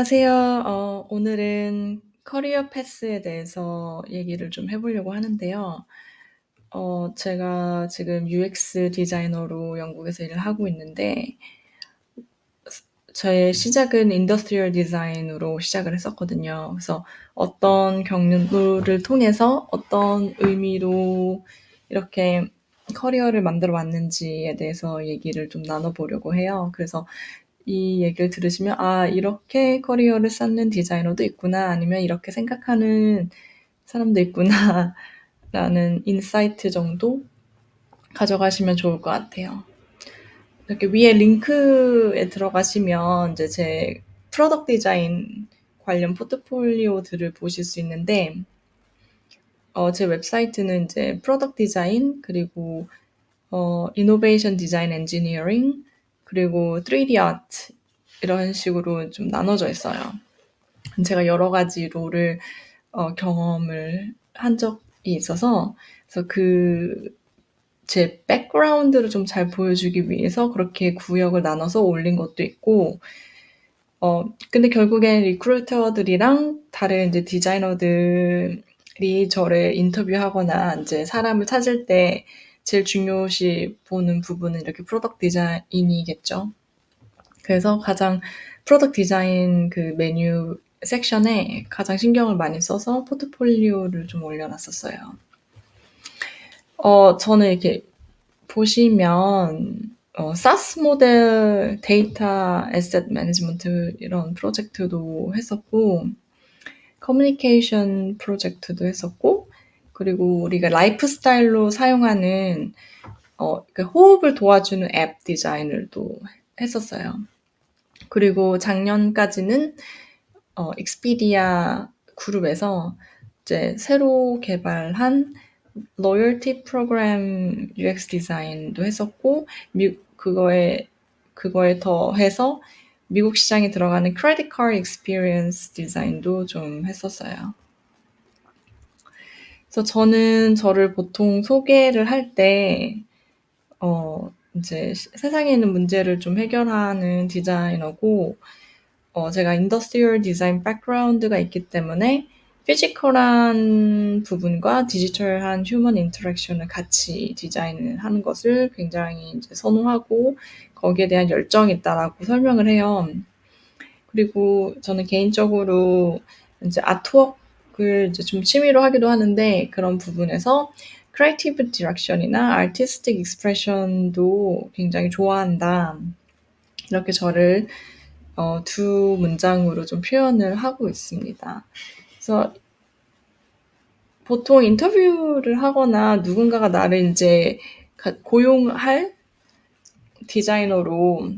안녕하세요. 오늘은 커리어 패스에 대해서 얘기를 좀 해보려고 하는데요. 제가 지금 UX 디자이너로 영국에서 일을 하고 있는데, 저의 시작은 인더스트리얼 디자인으로 시작을 했었거든요. 그래서 어떤 경로를 통해서 어떤 의미로 이렇게 커리어를 만들어 왔는지에 대해서 얘기를 좀 나눠보려고 해요. 그래서 이 얘기를 들으시면, 아, 이렇게 커리어를 쌓는 디자이너도 있구나, 아니면 이렇게 생각하는 사람도 있구나, 라는 인사이트 정도 가져가시면 좋을 것 같아요. 이렇게 위에 링크에 들어가시면 이제 제 프로덕트 디자인 관련 포트폴리오들을 보실 수 있는데, 제 웹사이트는 이제 프로덕트 디자인, 그리고 이노베이션 디자인 엔지니어링, 그리고 3D 아트, 이런 식으로 좀 나눠져 있어요. 제가 여러 가지 롤을 경험을 한 적이 있어서, 그래서 제 백그라운드를 좀 잘 보여주기 위해서 그렇게 구역을 나눠서 올린 것도 있고, 근데 결국엔 리크루터들이랑 다른 이제 디자이너들이 저를 인터뷰하거나 이제 사람을 찾을 때 제일 중요시 보는 부분은 이렇게 프로덕트 디자인이겠죠. 그래서 가장 프로덕트 디자인 그 메뉴 섹션에 가장 신경을 많이 써서 포트폴리오를 좀 올려놨었어요. 저는 이렇게 보시면 SaaS 모델 데이터 에셋 매니지먼트 이런 프로젝트도 했었고, 커뮤니케이션 프로젝트도 했었고, 그리고 우리가 라이프 스타일로 사용하는 그 호흡을 도와주는 앱 디자인을 또 했었어요. 그리고 작년까지는 익스피디아 그룹에서 이제 새로 개발한 로열티 프로그램 UX 디자인도 했었고, 그거에 더해서 미국 시장에 들어가는 크레딧 카드 익스피리언스 디자인도 좀 했었어요. 그래서 저는 저를 보통 소개를 할 때, 이제 세상에 있는 문제를 좀 해결하는 디자이너고, 제가 인더스트리얼 디자인 백그라운드가 있기 때문에 피지컬한 부분과 디지털한 휴먼 인터랙션을 같이 디자인을 하는 것을 굉장히 이제 선호하고 거기에 대한 열정이 있다라고 설명을 해요. 그리고 저는 개인적으로 이제 아트웍을 이제 좀 취미로 하기도 하는데, 그런 부분에서 크리에이티브 디렉션이나 아티스틱 익스프레션도 굉장히 좋아한다. 이렇게 저를 두 문장으로 좀 표현을 하고 있습니다. 그래서 보통 인터뷰를 하거나 누군가가 나를 이제 고용할 디자이너로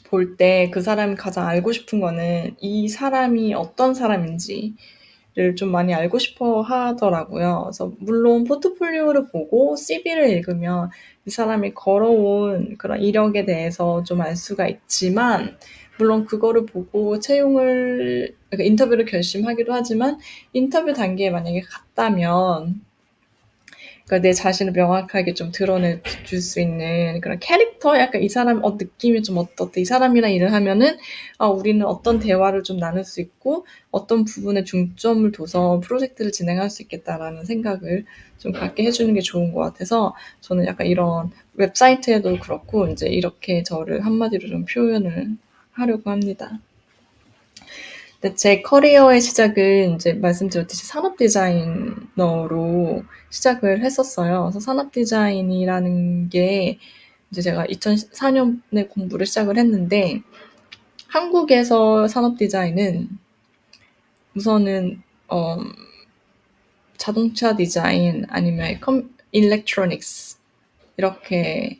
볼 때 그 사람이 가장 알고 싶은 거는 이 사람이 어떤 사람인지를 좀 많이 알고 싶어 하더라고요. 그래서 물론 포트폴리오를 보고 CV를 읽으면 이 사람이 걸어온 그런 이력에 대해서 좀 알 수가 있지만, 물론 그거를 보고 그러니까 인터뷰를 결심하기도 하지만, 인터뷰 단계에 만약에 갔다면, 그러니까 내 자신을 명확하게 좀 드러내줄 수 있는 그런 캐릭터, 약간 이 사람 느낌이 좀 어떻대, 이 사람이랑 일을 하면은 우리는 어떤 대화를 좀 나눌 수 있고 어떤 부분에 중점을 둬서 프로젝트를 진행할 수 있겠다라는 생각을 좀 갖게 해주는 게 좋은 것 같아서, 저는 약간 이런 웹사이트에도 그렇고 이제 이렇게 저를 한마디로 좀 표현을 하려고 합니다. 근데 제 커리어의 시작은 이제 말씀드렸듯이 산업 디자이너로 시작을 했었어요. 그래서 산업 디자인이라는 게 이제 제가 2004년에 공부를 시작을 했는데, 한국에서 산업 디자인은 우선은 자동차 디자인 아니면 일렉트로닉스, 이렇게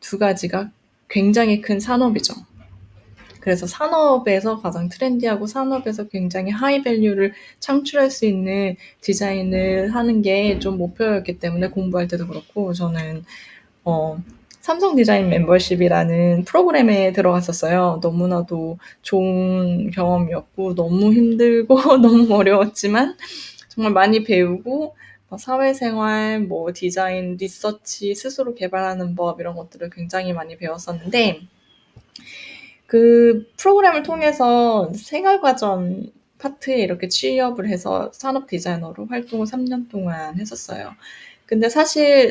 두 가지가 굉장히 큰 산업이죠. 그래서 산업에서 가장 트렌디하고 산업에서 굉장히 하이 밸류를 창출할 수 있는 디자인을 하는 게 좀 목표였기 때문에 공부할 때도 그렇고, 저는 삼성 디자인 멤버십이라는 프로그램에 들어갔었어요. 너무나도 좋은 경험이었고, 너무 힘들고 너무 어려웠지만 정말 많이 배우고, 사회생활, 디자인, 리서치, 스스로 개발하는 법, 이런 것들을 굉장히 많이 배웠었는데, 그 프로그램을 통해서 생활과정 파트에 이렇게 취업을 해서 산업 디자이너로 활동을 3년 동안 했었어요. 근데 사실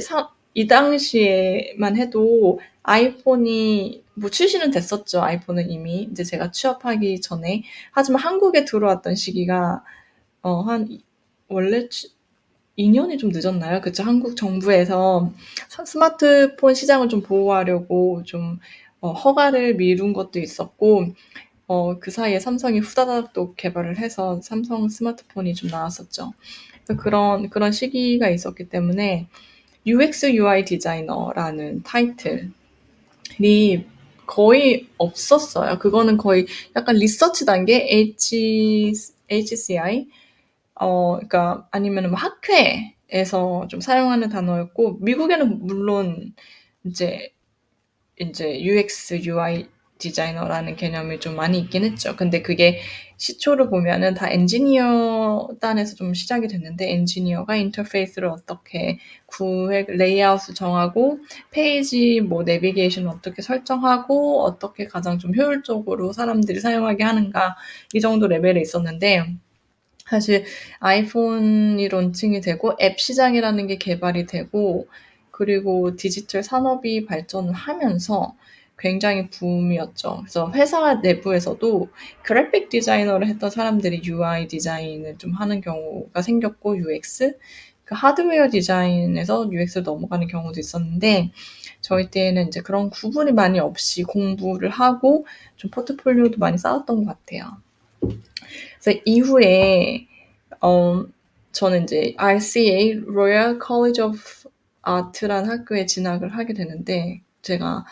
이 당시에만 해도 아이폰이 뭐 출시는 됐었죠. 아이폰은 이미 이제 제가 취업하기 전에. 하지만 한국에 들어왔던 시기가 한 원래 2년이 좀 늦었나요? 그쵸. 한국 정부에서 스마트폰 시장을 좀 보호하려고 좀 허가를 미룬 것도 있었고, 그 사이에 삼성이 후다닥 또 개발을 해서 삼성 스마트폰이 좀 나왔었죠. 그런 시기가 있었기 때문에 UX UI 디자이너라는 타이틀이 거의 없었어요. 그거는 거의 약간 리서치 단계 HCI 그러니까 아니면은 뭐 학회에서 좀 사용하는 단어였고 미국에는 물론 이제 UX, UI 디자이너라는 개념이 좀 많이 있긴 했죠. 근데 그게 시초를 보면은 다 엔지니어 단에서 좀 시작이 됐는데 엔지니어가 인터페이스를 어떻게 구획 레이아웃을 정하고 페이지 뭐 내비게이션 어떻게 설정하고 어떻게 가장 좀 효율적으로 사람들이 사용하게 하는가 이 정도 레벨에 있었는데 사실 아이폰이 론칭이 되고 앱 시장이라는 게 개발이 되고 그리고 디지털 산업이 발전을 하면서 굉장히 붐이었죠. 그래서 회사 내부에서도 그래픽 디자이너를 했던 사람들이 UI 디자인을 좀 하는 경우가 생겼고 UX 그 하드웨어 디자인에서 UX를 넘어가는 경우도 있었는데 저희 때에는 이제 그런 구분이 많이 없이 공부를 하고 좀 포트폴리오도 많이 쌓았던 것 같아요. 그래서 이후에 저는 이제 RCA Royal College of Art라는 학교에 진학을 하게 되는데 제가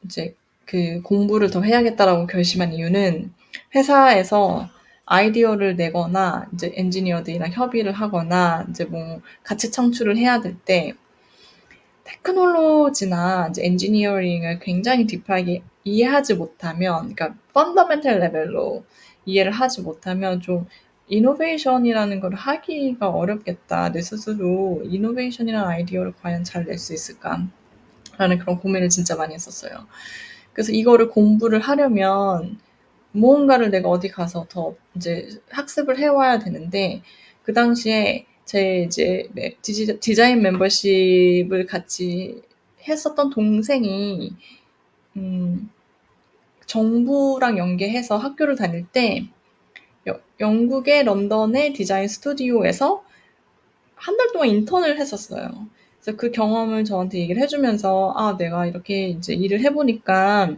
이제 그 공부를 더 해야겠다라고 결심한 이유는 회사에서 아이디어를 내거나 이제 엔지니어들이랑 협의를 하거나 이제 뭐 가치 창출을 해야 될 때 테크놀로지나 이제 엔지니어링을 굉장히 딥하게 이해하지 못하면, 그러니까 펀더멘탈 레벨로 이해를 하지 못하면 좀 이노베이션이라는 걸 하기가 어렵겠다. 내 스스로 이노베이션이라는 아이디어를 과연 잘 낼 수 있을까? 라는 그런 고민을 진짜 많이 했었어요. 그래서 이거를 공부를 하려면 무언가를 내가 어디 가서 더 이제 학습을 해와야 되는데 그 당시에 제 이제 디자인 멤버십을 같이 했었던 동생이 음, 정부랑 연계해서 학교를 다닐 때 영국의 런던의 디자인 스튜디오에서 한 달 동안 인턴을 했었어요. 그래서 그 경험을 저한테 얘기를 해주면서 아 내가 이렇게 이제 일을 해보니까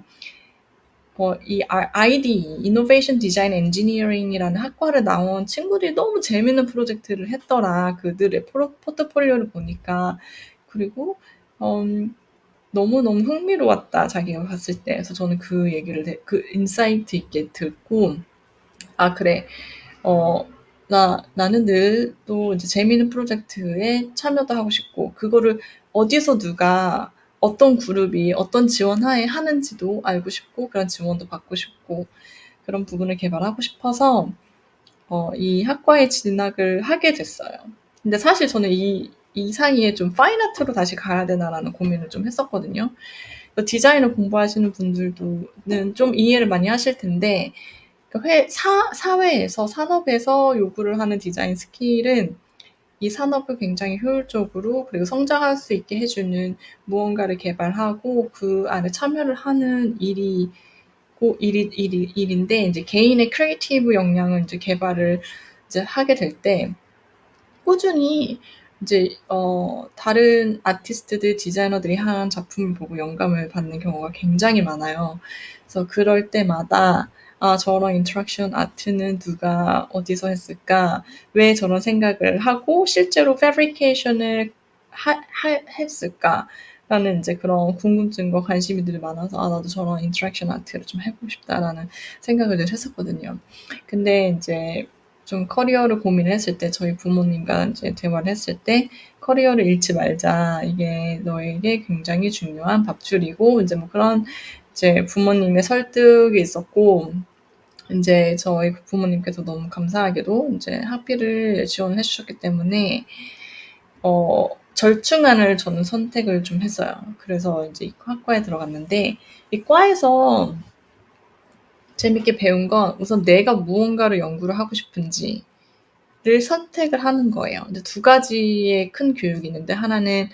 이 ID, Innovation Design Engineering이라는 학과를 나온 친구들이 너무 재밌는 프로젝트를 했더라. 그들의 포트폴리오를 보니까. 그리고, 너무너무 흥미로웠다. 자기가 봤을 때. 그래서 저는 그 얘기를, 그 인사이트 있게 듣고, 아, 그래. 나는 늘 또 이제 재미있는 프로젝트에 참여도 하고 싶고, 그거를 어디서 누가, 어떤 그룹이 어떤 지원하에 하는지도 알고 싶고, 그런 지원도 받고 싶고, 그런 부분을 개발하고 싶어서, 이 학과에 진학을 하게 됐어요. 근데 사실 저는 이 사이에 좀 파인아트로 다시 가야 되나라는 고민을 좀 했었거든요. 디자인을 공부하시는 분들도는 좀 이해를 많이 하실 텐데, 사회에서, 산업에서 요구를 하는 디자인 스킬은 이 산업을 굉장히 효율적으로 그리고 성장할 수 있게 해주는 무언가를 개발하고 그 안에 참여를 하는 일인데, 이제 개인의 크리에이티브 역량을 이제 개발을 이제 하게 될 때, 꾸준히 이제, 다른 아티스트들, 디자이너들이 한 작품을 보고 영감을 받는 경우가 굉장히 많아요. 그래서 그럴 때마다 아, 저런 인터랙션 아트는 누가 어디서 했을까? 왜 저런 생각을 하고 실제로 패브리케이션을 했을까? 라는 이제 그런 궁금증과 관심이 늘 많아서 아, 나도 저런 인터랙션 아트를 좀 해보고 싶다라는 생각을 늘 했었거든요. 근데 이제 좀 커리어를 고민을 했을 때 저희 부모님과 이제 대화를 했을 때 커리어를 잃지 말자. 이게 너에게 굉장히 중요한 밥줄이고 이제 뭐 그런 이제 부모님의 설득이 있었고 이제 저희 부모님께서 너무 감사하게도 이제 학비를 지원을 해주셨기 때문에 절충안을 저는 선택을 좀 했어요. 그래서 이제 이 학과에 들어갔는데 이 과에서 재밌게 배운 건 우선 내가 무언가를 연구를 하고 싶은지를 선택을 하는 거예요. 근데 두 가지의 큰 교육이 있는데 하나는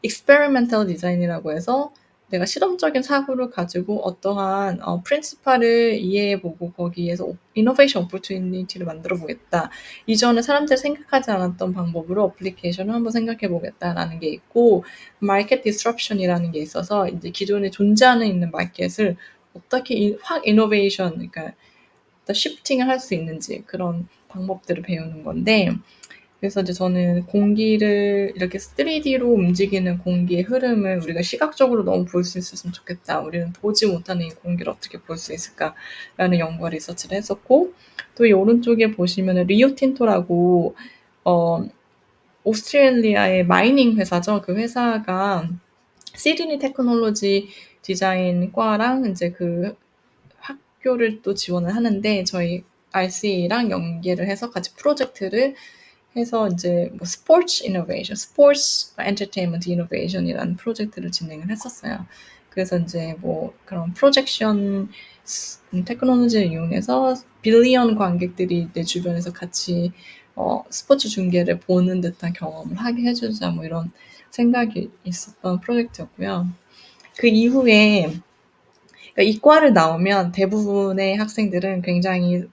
experimental design이라고 해서 내가 실험적인 사고를 가지고 어떠한 프린시플을 이해해보고 거기에서 이노베이션 오퍼튜니티를 만들어 보겠다. 이전에 사람들이 생각하지 않았던 방법으로 어플리케이션을 한번 생각해 보겠다라는 게 있고 마켓 디스럽션이라는 게 있어서 이제 기존에 존재하는 있는 마켓을 어떻게 확 이노베이션 그러니까 시프팅을 할 수 있는지 그런 방법들을 배우는 건데 그래서 이제 저는 공기를 이렇게 3D로 움직이는 공기의 흐름을 우리가 시각적으로 너무 볼 수 있었으면 좋겠다. 우리는 보지 못하는 이 공기를 어떻게 볼 수 있을까라는 연구와 리서치를 했었고 또 이 오른쪽에 보시면은 리오틴토라고 오스트레일리아의 마이닝 회사죠. 그 회사가 시드니 테크놀로지 디자인과랑 이제 그 학교를 또 지원을 하는데 저희 RCA랑 연계를 해서 같이 프로젝트를 해서 이제 뭐 스포츠 이노베이션, 스포츠 엔터테인먼트 이노베이션이라는 프로젝트를 진행을 했었어요. 그래서 이제 뭐 그런 프로젝션 테크놀로지를 이용해서 빌리언 관객들이 내 주변에서 같이 스포츠 중계를 보는 듯한 경험을 하게 해주자 뭐 이런 생각이 있었던 프로젝트였고요. 그 이후에 그러니까 이과를 나오면 대부분의 학생들은 굉장히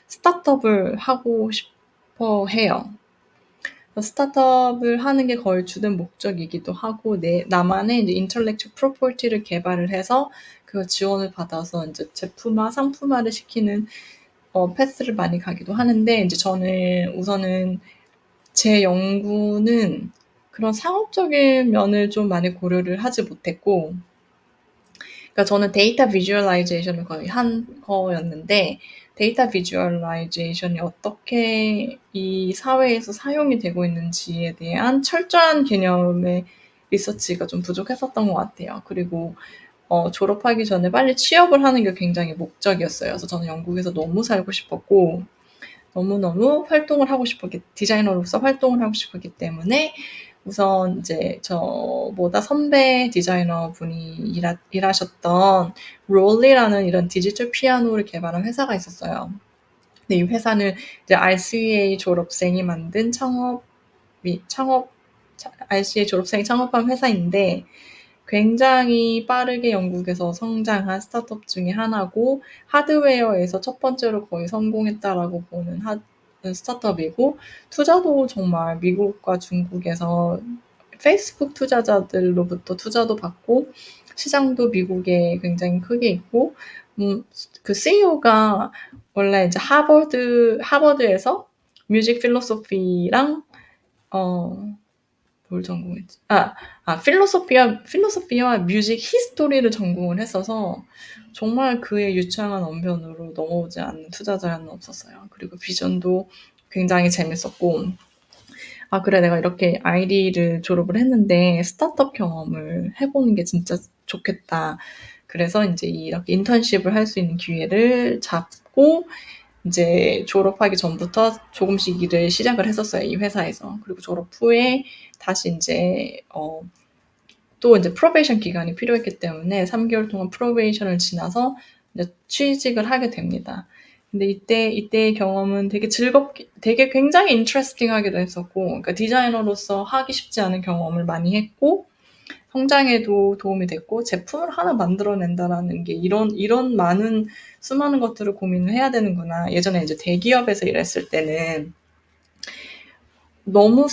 스타트업을 하고 싶어 해요. 스타트업을 하는 게 거의 주된 목적이기도 하고 나만의 이제 인텔렉츄얼 프로퍼티를 개발을 해서 그 지원을 받아서 이제 제품화, 상품화를 시키는 패스를 많이 가기도 하는데 이제 저는 우선은 제 연구는 그런 상업적인 면을 좀 많이 고려를 하지 못했고 그러니까 저는 데이터 비주얼라이제이션을 거의 한 거였는데 데이터 비주얼라이제이션이 어떻게 이 사회에서 사용이 되고 있는지에 대한 철저한 개념의 리서치가 좀 부족했었던 것 같아요. 그리고 졸업하기 전에 빨리 취업을 하는 게 굉장히 목적이었어요. 그래서 저는 영국에서 너무 살고 싶었고 너무너무 활동을 하고 싶었기 디자이너로서 활동을 하고 싶었기 때문에 우선 이제 저보다 선배 디자이너 분이 일하셨던 롤리라는 이런 디지털 피아노를 개발한 회사가 있었어요. 근데 이 회사는 이제 RCA 졸업생이 만든 RCA 졸업생이 창업한 회사인데 굉장히 빠르게 영국에서 성장한 스타트업 중에 하나고 하드웨어에서 첫 번째로 거의 성공했다라고 보는 스타트업이고 투자도 정말 미국과 중국에서 페이스북 투자자들로부터 투자도 받고 시장도 미국에 굉장히 크게 있고 그 CEO가 원래 이제 하버드에서 뮤직 필로소피랑 뭘 전공했지? 필로소피와 뮤직 히스토리를 전공을 했어서 정말 그의 유창한 언변으로 넘어오지 않는 투자자는 없었어요. 그리고 비전도 굉장히 재밌었고, 그래, 내가 이렇게 ID를 졸업을 했는데 스타트업 경험을 해보는 게 진짜 좋겠다. 그래서 이제 이렇게 인턴십을 할 수 있는 기회를 잡고, 이제 졸업하기 전부터 조금씩 일을 시작을 했었어요, 이 회사에서. 그리고 졸업 후에 다시 이제, 또 이제 프로베이션 기간이 필요했기 때문에 3개월 동안 프로베이션을 지나서 이제 취직을 하게 됩니다. 근데 이때의 경험은 되게 굉장히 인트레스팅하기도 했었고, 그러니까 디자이너로서 하기 쉽지 않은 경험을 많이 했고, 성장에도 도움이 됐고, 제품을 하나 만들어낸다라는 게 이런 수많은 것들을 고민을 해야 되는구나. 예전에 이제 대기업에서 일했을 때는 너무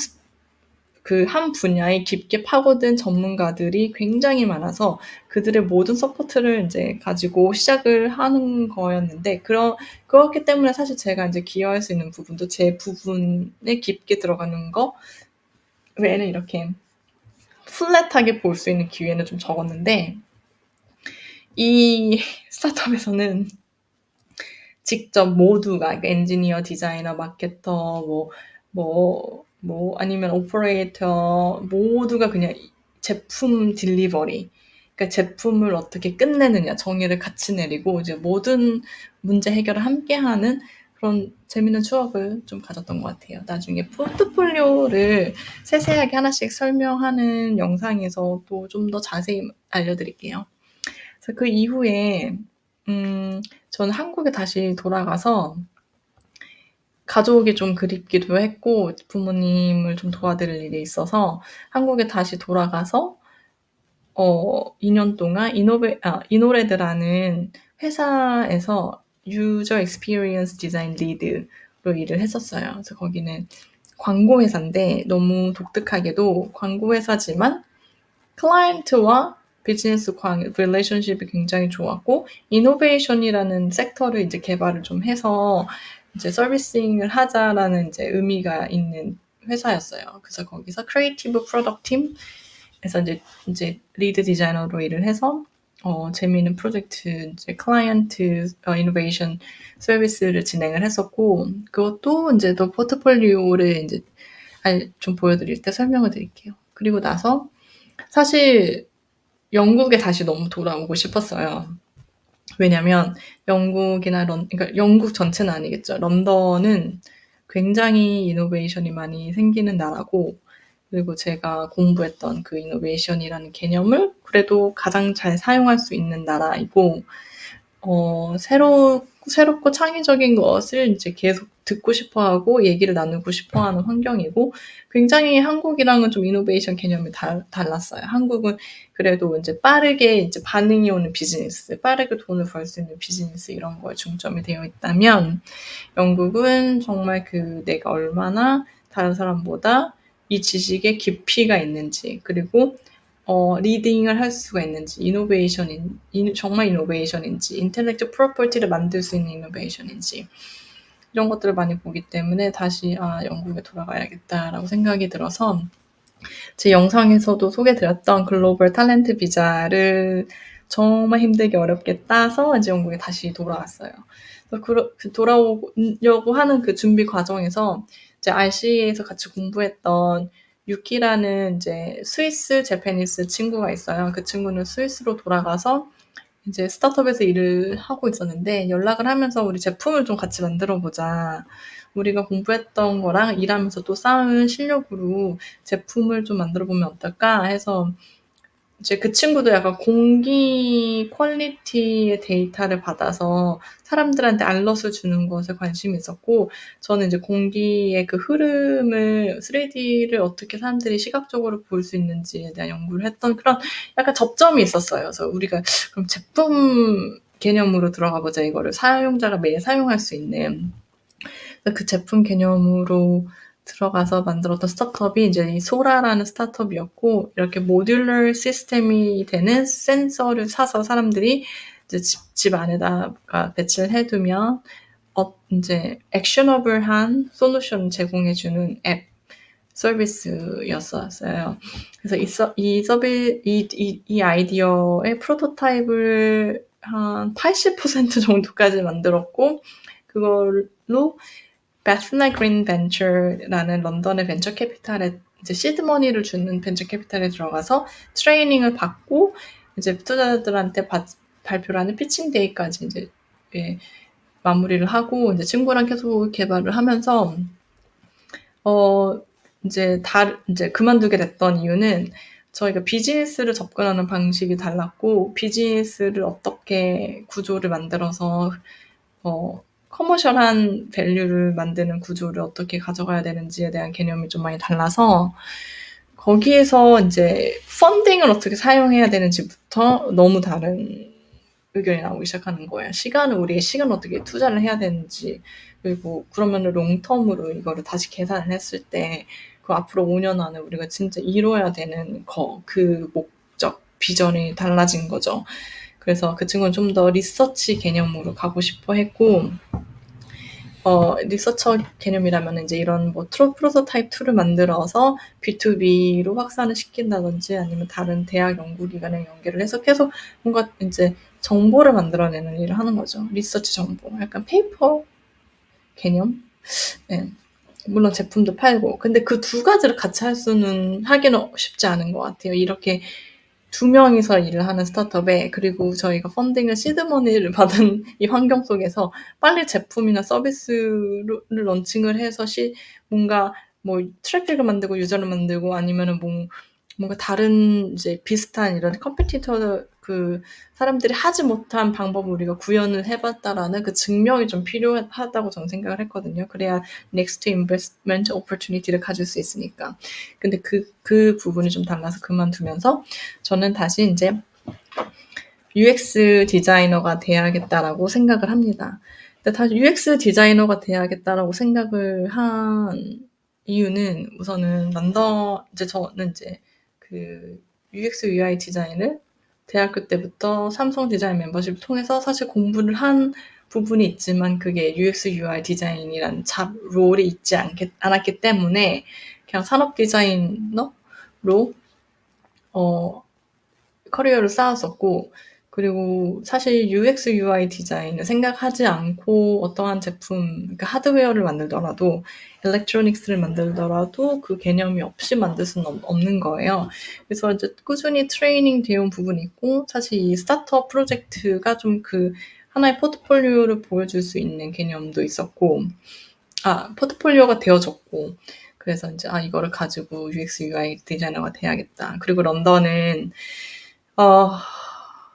그 한 분야에 깊게 파고든 전문가들이 굉장히 많아서 그들의 모든 서포트를 이제 가지고 시작을 하는 거였는데 그렇기 때문에 사실 제가 이제 기여할 수 있는 부분도 제 부분에 깊게 들어가는 거 외에는 이렇게 플랫하게 볼 수 있는 기회는 좀 적었는데 이 스타트업에서는 직접 모두가 그러니까 엔지니어, 디자이너, 마케터, 아니면 오퍼레이터 모두가 그냥 제품 딜리버리 그러니까 제품을 어떻게 끝내느냐 정의를 같이 내리고 이제 모든 문제 해결을 함께하는 그런 재밌는 추억을 좀 가졌던 것 같아요. 나중에 포트폴리오를 세세하게 하나씩 설명하는 영상에서 또 좀 더 자세히 알려드릴게요. 그래서 그 이후에 저는 한국에 다시 돌아가서 가족이 좀 그립기도 했고 부모님을 좀 도와드릴 일이 있어서 한국에 다시 돌아가서 2년 동안 이노레드라는 회사에서 유저 익스피리언스 디자인 리드로 일을 했었어요. 그래서 거기는 광고 회사인데 너무 독특하게도 광고 회사지만 클라이언트와 비즈니스 릴레이션십이 굉장히 좋았고 이노베이션이라는 섹터를 이제 개발을 좀 해서 이제 서비싱을 하자라는 이제 의미가 있는 회사였어요. 그래서 거기서 크리에이티브 프로덕트 팀에서 이제 리드 디자이너로 일을 해서 재미있는 프로젝트 이제 클라이언트 이노베이션 서비스를 진행을 했었고 그것도 이제 또 포트폴리오를 이제 좀 보여드릴 때 설명을 드릴게요. 그리고 나서 사실 영국에 다시 너무 돌아오고 싶었어요. 왜냐면 영국이나 그러니까 영국 전체는 아니겠죠. 런던은 굉장히 이노베이션이 많이 생기는 나라고 그리고 제가 공부했던 그 이노베이션이라는 개념을 그래도 가장 잘 사용할 수 있는 나라이고 새롭고 창의적인 것을 이제 계속 듣고 싶어 하고 얘기를 나누고 싶어 하는 환경이고 굉장히 한국이랑은 좀 이노베이션 개념이 달랐어요. 한국은 그래도 이제 빠르게 이제 반응이 오는 비즈니스, 빠르게 돈을 벌 수 있는 비즈니스 이런 거에 중점이 되어 있다면 영국은 정말 그 내가 얼마나 다른 사람보다 이 지식의 깊이가 있는지 그리고 리딩을 할 수가 있는지, 정말 이노베이션인지, 인텔렉트 프로퍼티를 만들 수 있는 이노베이션인지, 이런 것들을 많이 보기 때문에 다시, 영국에 돌아가야겠다라고 생각이 들어서, 제 영상에서도 소개드렸던 글로벌 탤런트 비자를 정말 힘들게 어렵게 따서 이제 영국에 다시 돌아왔어요. 돌아오려고 하는 그 준비 과정에서 이제 RC에서 같이 공부했던 유키라는 이제 스위스 재패니스 친구가 있어요. 그 친구는 스위스로 돌아가서 이제 스타트업에서 일을 하고 있었는데 연락을 하면서 우리 제품을 좀 같이 만들어 보자. 우리가 공부했던 거랑 일하면서 또 쌓은 실력으로 제품을 좀 만들어 보면 어떨까 해서 이제 그 친구도 약간 공기 퀄리티의 데이터를 받아서 사람들한테 알럿을 주는 것에 관심이 있었고 저는 이제 공기의 그 흐름을 3D를 어떻게 사람들이 시각적으로 볼 수 있는지에 대한 연구를 했던 그런 약간 접점이 있었어요. 그래서 우리가 그럼 제품 개념으로 들어가 보자. 이거를 사용자가 매일 사용할 수 있는 그 제품 개념으로 들어가서 만들었던 스타트업이 이제 이 소라라는 스타트업이었고 이렇게 모듈러 시스템이 되는 센서를 사서 사람들이 이제 집 안에다가 배치를 해두면 이제 액셔너블한 솔루션 제공해주는 앱 서비스였었어요. 그래서 이 아이디어의 프로토타입을 한 80% 정도까지 만들었고 그걸로 베스나 그린 벤처라는 런던의 벤처 캐피탈에 이제 시드머니를 주는 벤처 캐피탈에 들어가서 트레이닝을 받고 이제 투자자들한테 발표를 하는 피칭 데이까지 이제 마무리를 하고 이제 친구랑 계속 개발을 하면서 이제 그만두게 됐던 이유는 저희가 비즈니스를 접근하는 방식이 달랐고 비즈니스를 어떻게 구조를 만들어서 커머셜한 밸류를 만드는 구조를 어떻게 가져가야 되는지에 대한 개념이 좀 많이 달라서 거기에서 이제 펀딩을 어떻게 사용해야 되는지부터 너무 다른 의견이 나오기 시작하는 거예요. 우리의 시간을 어떻게 투자를 해야 되는지 그리고 그러면은 롱텀으로 이거를 다시 계산을 했을 때 그 앞으로 5년 안에 우리가 진짜 이뤄야 되는 그 목적, 비전이 달라진 거죠. 그래서 그 친구는 좀 더 리서치 개념으로 가고 싶어 했고 리서처 개념이라면 이제 이런 뭐 프로토타입 툴을 만들어서 B2B로 확산을 시킨다든지 아니면 다른 대학 연구기관에 연계를 해서 계속 뭔가 이제 정보를 만들어내는 일을 하는 거죠. 리서치 정보. 약간 페이퍼 개념? 네. 물론 제품도 팔고. 근데 그 두 가지를 같이 하기는 쉽지 않은 것 같아요. 이렇게 2명이서 일을 하는 스타트업에 그리고 저희가 펀딩을 시드머니를 받은 이 환경 속에서 빨리 제품이나 서비스를 런칭을 해서 뭔가 뭐 트래픽을 만들고 유저를 만들고 아니면은 뭔가 다른 이제 비슷한 이런 컴피티터들을 그 사람들이 하지 못한 방법을 우리가 구현을 해봤다라는 그 증명이 좀 필요하다고 저는 생각을 했거든요. 그래야 next investment opportunity를 가질 수 있으니까. 근데 그 부분이 좀 달라서 그만두면서 저는 다시 이제 UX 디자이너가 돼야겠다라고 생각을 합니다. 근데 다시 UX 디자이너가 돼야겠다라고 생각을 한 이유는 우선은 저는 이제 그 UX UI 디자인을 대학교 때부터 삼성 디자인 멤버십을 통해서 사실 공부를 한 부분이 있지만 그게 UX UI 디자인이라는 롤이 있지 않았기 때문에 그냥 산업 디자이너로 커리어를 쌓았었고, 그리고 사실 UX UI 디자인을 생각하지 않고 어떠한 제품, 그러니까 하드웨어를 만들더라도, 일렉트로닉스를 만들더라도 그 개념이 없이 만들 수는 없는 거예요. 그래서 이제 꾸준히 트레이닝 되어 온 부분이 있고, 사실 이 스타트업 프로젝트가 좀 그 하나의 포트폴리오를 보여줄 수 있는 개념도 있었고, 포트폴리오가 되어졌고, 그래서 이제 이거를 가지고 UX UI 디자이너가 돼야겠다. 그리고 런던은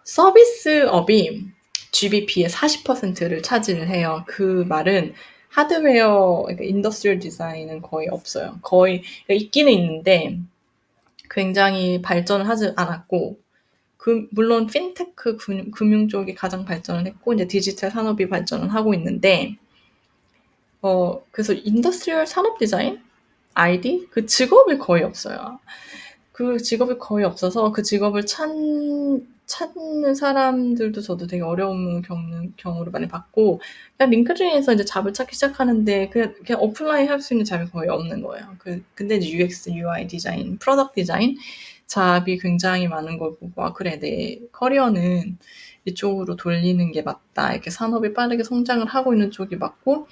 서비스업이 GBP의 40%를 차지를 해요. 그 말은 하드웨어, 그러니까 인더스트리얼 디자인은 거의 없어요. 거의 그러니까 있기는 있는데 굉장히 발전을 하지 않았고, 물론 핀테크 금융 쪽이 가장 발전을 했고 이제 디지털 산업이 발전을 하고 있는데 그래서 인더스트리얼 산업 디자인, ID 그 직업이 거의 없어요. 그 직업이 거의 없어서 그 직업을 찾는 사람들도 저도 되게 어려움을 겪는 경우를 많이 봤고, 그냥 링크드인에서 이제 잡을 찾기 시작하는데 그냥 어플라이 할 수 있는 잡이 거의 없는 거예요. 근데 이제 UX, UI 디자인, 프로덕트 디자인 잡이 굉장히 많은 걸 보고, 그래, 내 커리어는 이쪽으로 돌리는 게 맞다. 이렇게 산업이 빠르게 성장을 하고 있는 쪽이 맞고,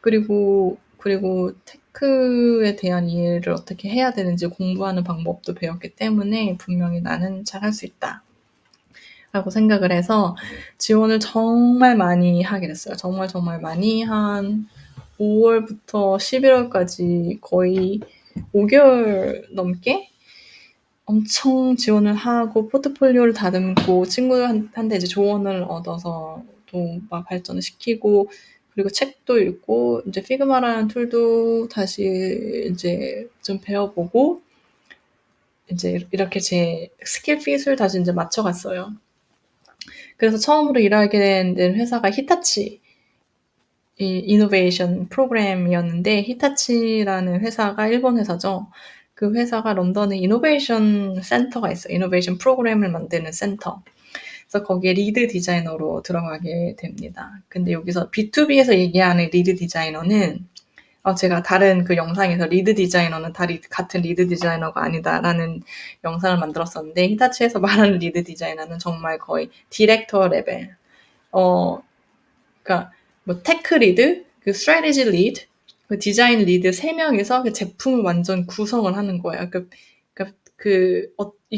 그리고 테크에 대한 이해를 어떻게 해야 되는지 공부하는 방법도 배웠기 때문에 분명히 나는 잘할 수 있다. 라고 생각을 해서 지원을 정말 많이 하게 됐어요. 정말 많이 한 5월부터 11월까지 거의 5개월 넘게 엄청 지원을 하고 포트폴리오를 다듬고 친구한테 이제 조언을 얻어서 또 막 발전을 시키고, 그리고 책도 읽고 이제 피그마라는 툴도 다시 이제 좀 배워보고 이제 이렇게 제 스킬 핏을 다시 이제 맞춰갔어요. 그래서 처음으로 일하게 된 회사가 히타치 이노베이션 프로그램이었는데, 히타치라는 회사가 일본 회사죠. 그 회사가 런던에 이노베이션 센터가 있어요. 이노베이션 프로그램을 만드는 센터. 그래서 거기에 리드 디자이너로 들어가게 됩니다. 근데 여기서 B2B에서 얘기하는 리드 디자이너는 제가 다른 그 영상에서 리드 디자이너는 같은 리드 디자이너가 아니다라는 영상을 만들었었는데, 히타치에서 말하는 리드 디자이너는 정말 거의 디렉터 레벨. 그러니까 뭐 테크 리드, 그 스트래티지 리드, 그 디자인 리드 3명이서 그 제품을 완전 구성을 하는 거예요.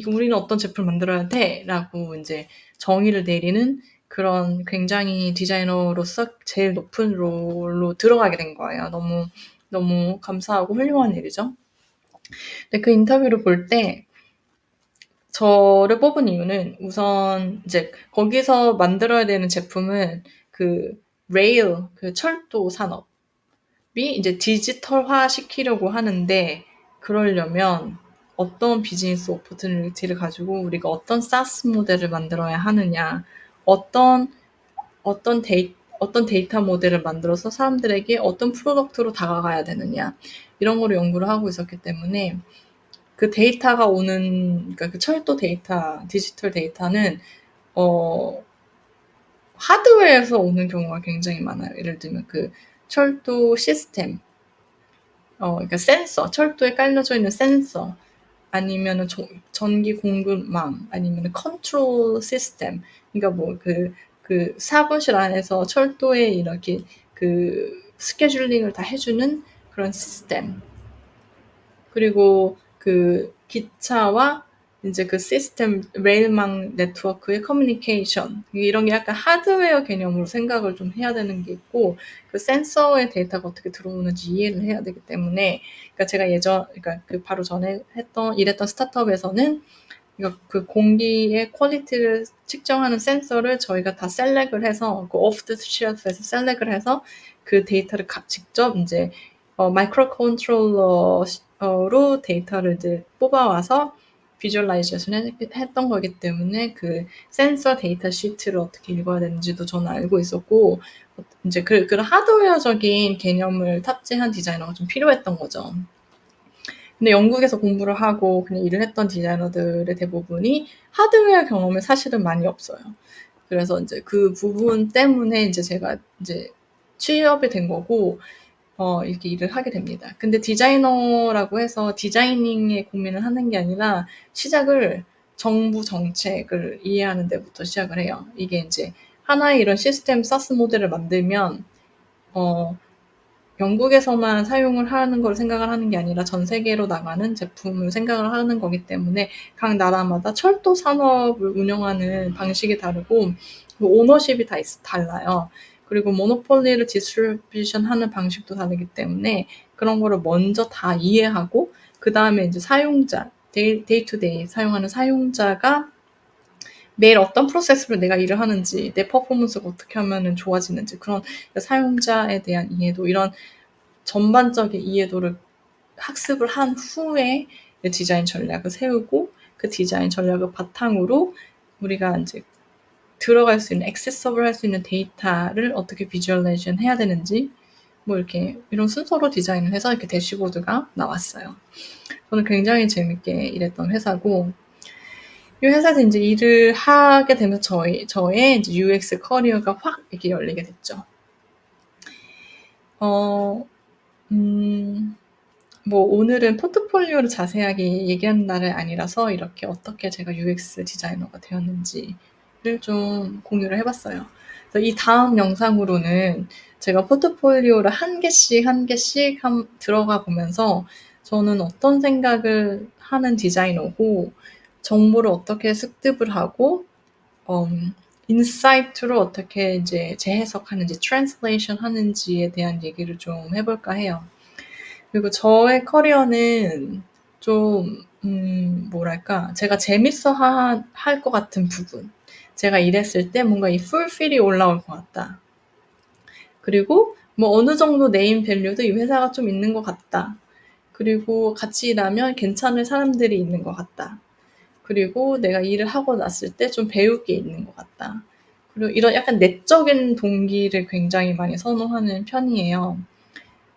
우리는 어떤 제품을 만들어야 돼라고 이제 정의를 내리는 그런 굉장히 디자이너로서 제일 높은 롤로 들어가게 된 거예요. 너무 감사하고 훌륭한 일이죠. 근데 그 인터뷰를 볼 때 저를 뽑은 이유는 우선 이제 거기서 만들어야 되는 제품은 그 레일, 그 철도 산업이 이제 디지털화 시키려고 하는데, 그러려면 어떤 비즈니스 오퍼튜니티를 가지고 우리가 어떤 사스 모델을 만들어야 하느냐, 어떤 데이터 모델을 만들어서 사람들에게 어떤 프로덕트로 다가가야 되느냐, 이런 거를 연구를 하고 있었기 때문에 그 데이터가 그러니까 그 철도 데이터, 디지털 데이터는 하드웨어에서 오는 경우가 굉장히 많아요. 예를 들면 그 철도 시스템, 그러니까 센서, 철도에 깔려져 있는 센서, 아니면은 전기 공급망, 아니면 컨트롤 시스템. 그러니까 뭐 그 사무실 안에서 철도에 이렇게 그 스케줄링을 다 해주는 그런 시스템. 그리고 그 기차와 이제 그 시스템, 레일망 네트워크의 커뮤니케이션, 이런 게 약간 하드웨어 개념으로 생각을 좀 해야 되는 게 있고, 그 센서의 데이터가 어떻게 들어오는지 이해를 해야 되기 때문에, 그러니까 제가 그러니까 그 바로 전에 일했던 스타트업에서는 그러니까 그 공기의 퀄리티를 측정하는 센서를 저희가 다 셀렉을 해서 그 오프 더 쉘프에서 셀렉을 해서 그 데이터를 직접 이제 마이크로 컨트롤러로 데이터를 이제 뽑아와서 비주얼라이제이션 했던 거기 때문에 그 센서 데이터 시트를 어떻게 읽어야 되는지도 저는 알고 있었고 이제 그런 하드웨어적인 개념을 탑재한 디자이너가 좀 필요했던 거죠. 근데 영국에서 공부를 하고 그냥 일을 했던 디자이너들의 대부분이 하드웨어 경험이 사실은 많이 없어요. 그래서 이제 그 부분 때문에 이제 제가 이제 취업이 된 거고, 이렇게 일을 하게 됩니다. 근데 디자이너라고 해서 디자이닝에 고민을 하는 게 아니라 시작을 정부 정책을 이해하는 데부터 시작을 해요. 이게 이제 하나의 이런 시스템 사스 모델을 만들면, 어, 영국에서만 사용을 하는 걸 생각을 하는 게 아니라 전 세계로 나가는 제품을 생각을 하는 거기 때문에 각 나라마다 철도 산업을 운영하는 방식이 다르고 그 오너십이 다 달라요. 그리고 모노폴리를 디스트리뷰션 하는 방식도 다르기 때문에 그런 거를 먼저 다 이해하고 그 다음에 이제 사용자, 데이 투 데이 사용하는 사용자가 매일 어떤 프로세스로 내가 일을 하는지, 내 퍼포먼스가 어떻게 하면 좋아지는지, 그런 사용자에 대한 이해도, 이런 전반적인 이해도를 학습을 한 후에 디자인 전략을 세우고 그 디자인 전략을 바탕으로 우리가 이제 들어갈 수 있는, 액세서블 할 수 있는 데이터를 어떻게 비주얼라이제이션 해야 되는지 뭐 이렇게 이런 순서로 디자인을 해서 이렇게 대시보드가 나왔어요. 저는 굉장히 재밌게 일했던 회사고, 이 회사에서 이제 일을 하게 되면서 저의 이제 UX 커리어가 확 이렇게 열리게 됐죠. 뭐 오늘은 포트폴리오를 자세하게 얘기하는 날은 아니라서 이렇게 어떻게 제가 UX 디자이너가 되었는지를 좀 공유를 해봤어요. 그래서 이 다음 영상으로는 제가 포트폴리오를 한 개씩 들어가 보면서 저는 어떤 생각을 하는 디자이너고 정보를 어떻게 습득을 하고 인사이트로 어떻게 이제 재해석하는지, 트랜슬레이션 하는지에 대한 얘기를 좀 해볼까 해요. 그리고 저의 커리어는 좀, 뭐랄까, 제가 재밌어 할 것 같은 부분. 제가 일했을 때 뭔가 이 풀필이 올라올 것 같다. 그리고 뭐 어느 정도 네임 밸류도 이 회사가 좀 있는 것 같다. 그리고 같이 일하면 괜찮을 사람들이 있는 것 같다. 그리고 내가 일을 하고 났을 때 좀 배울 게 있는 것 같다. 그리고 이런 약간 내적인 동기를 굉장히 많이 선호하는 편이에요.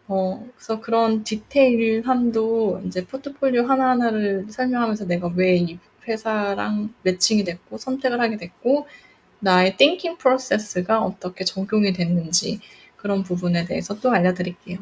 그래서 그런 디테일함도 이제 포트폴리오 하나하나를 설명하면서 내가 왜 이 회사랑 매칭이 됐고 선택을 하게 됐고 나의 thinking process가 어떻게 적용이 됐는지 그런 부분에 대해서 또 알려드릴게요.